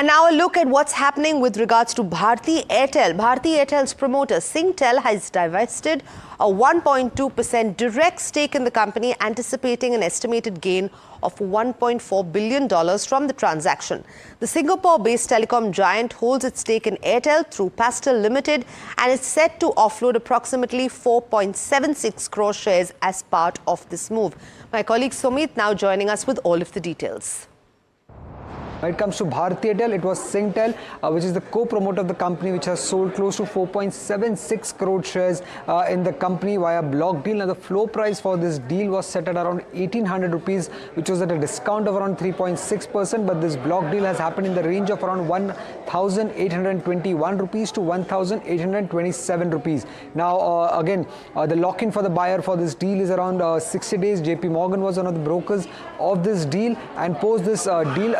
And now a look at what's happening with regards to Bharti Airtel. Bharti Airtel's promoter Singtel has divested a 1.2% direct stake in the company, anticipating an estimated gain of $1.4 billion from the transaction. The Singapore-based telecom giant holds its stake in Airtel through Pastel Limited and is set to offload approximately 4.76 crore shares as part of this move. My colleague Sumit now joining us with all of the details. When it comes to Bharti Airtel, it was Singtel, which is the co-promoter of the company, which has sold close to 4.76 crore shares in the company via block deal. Now, the floor price for this deal was set at around 1,800 rupees, which was at a discount of around 3.6%. But this block deal has happened in the range of around 1,821 rupees to 1,827 rupees. Now, again, the lock-in for the buyer for this deal is around 60 days. JP Morgan was one of the brokers of this deal, and post this deal,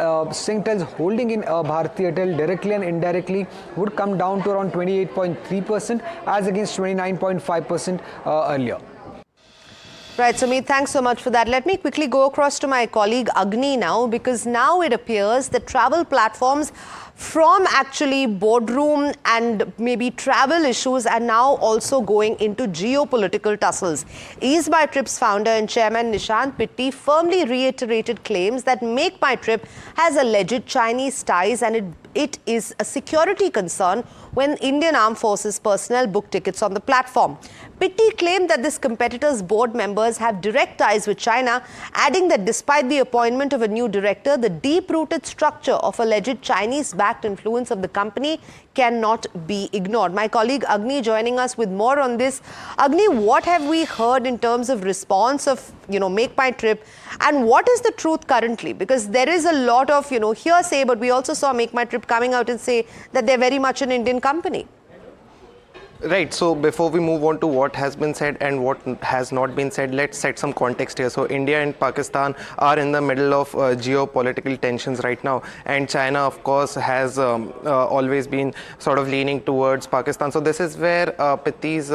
Singtel's holding in Bharti Airtel directly and indirectly would come down to around 28.3% as against 29.5% earlier. Right, Sumit, thanks so much for that. Let me quickly go across to my colleague Agni now, because now it appears that travel platforms from actually boardroom and maybe travel issues are now also going into geopolitical tussles. EaseMyTrip's founder and chairman Nishant Pitti firmly reiterated claims that MakeMyTrip has alleged Chinese ties, and it is a security concern when Indian Armed Forces personnel book tickets on the platform. Pitti claimed that this competitor's board members have direct ties with China, adding that despite the appointment of a new director, the deep-rooted structure of alleged Chinese-backed influence of the company cannot be ignored. My colleague Agni joining us with more on this. Agni, what have we heard in terms of response of, MakeMyTrip, and what is the truth currently? Because there is a lot of, hearsay, but we also saw MakeMyTrip coming out and say that they're very much an Indian company. Right. So before we move on to what has been said and what has not been said, let's set some context here. So India and Pakistan are in the middle of geopolitical tensions right now. And China, of course, has always been sort of leaning towards Pakistan. So this is where Pitti's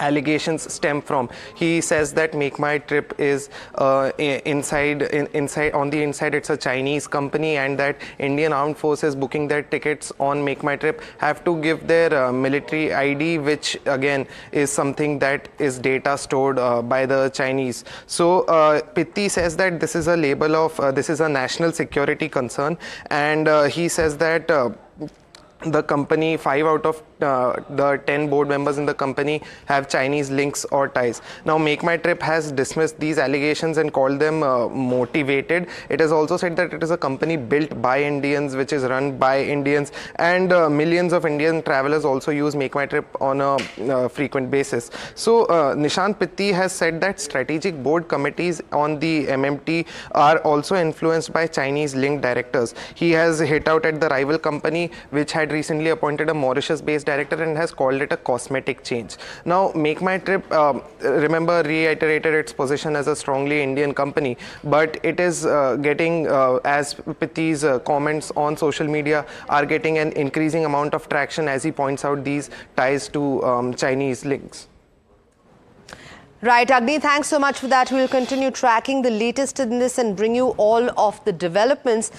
allegations stem from. He says that MakeMyTrip is inside it's a Chinese company, and that Indian Armed Forces booking their tickets on MakeMyTrip have to give their military ID, which again is something that is data stored by the Chinese. So Pitti says that this is a label of this is a national security concern, and he says that the company, 5 out of the 10 board members in the company have Chinese links or ties. Now, MakeMyTrip has dismissed these allegations and called them motivated. It has also said that it is a company built by Indians, which is run by Indians, and millions of Indian travelers also use MakeMyTrip on a frequent basis. So, Nishant Pitti has said that strategic board committees on the MMT are also influenced by Chinese-linked directors. He has hit out at the rival company, which had recently appointed a Mauritius-based director and has called it a cosmetic change. Now, MakeMyTrip, remember, reiterated its position as a strongly Indian company, but it is getting, as Pitti's comments on social media are getting an increasing amount of traction, as he points out these ties to Chinese links. Right, Agni, thanks so much for that. We'll continue tracking the latest in this and bring you all of the developments.